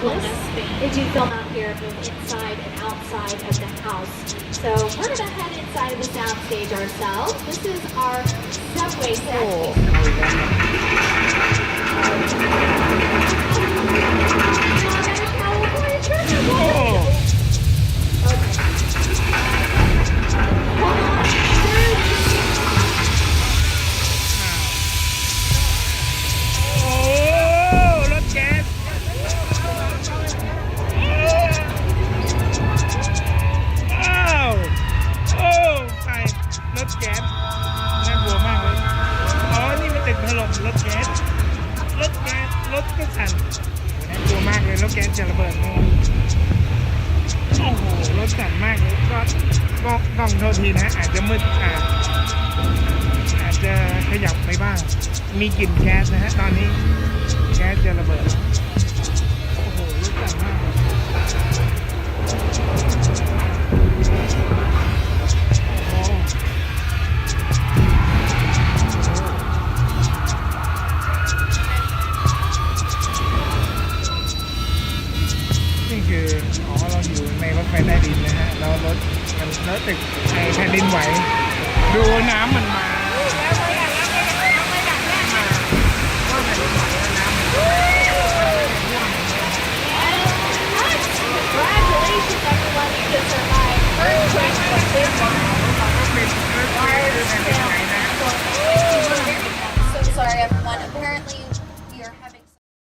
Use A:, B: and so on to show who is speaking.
A: bliss is you feel out here both inside and outside of the house. So we're going to head inside of the soundstage ourselves. This is our subway set.
B: รถก็สั่นน่ากลัวมากเลยรถแก๊สจะระเบิดโอ้โหรถสั่นมากเลยก็ต้องโทษทีนะอาจจะมืดอาจจะขยับไปบ้างมีกลิ่นแก๊สนะฮะตอนนี้แก๊สจะระเบิดโอ้โหรถสั่นมากเราอยู่ในรถไฟใต้ดินนะฮะแล้วรถตึกแผ่นดินไหวดูน้ำมันมา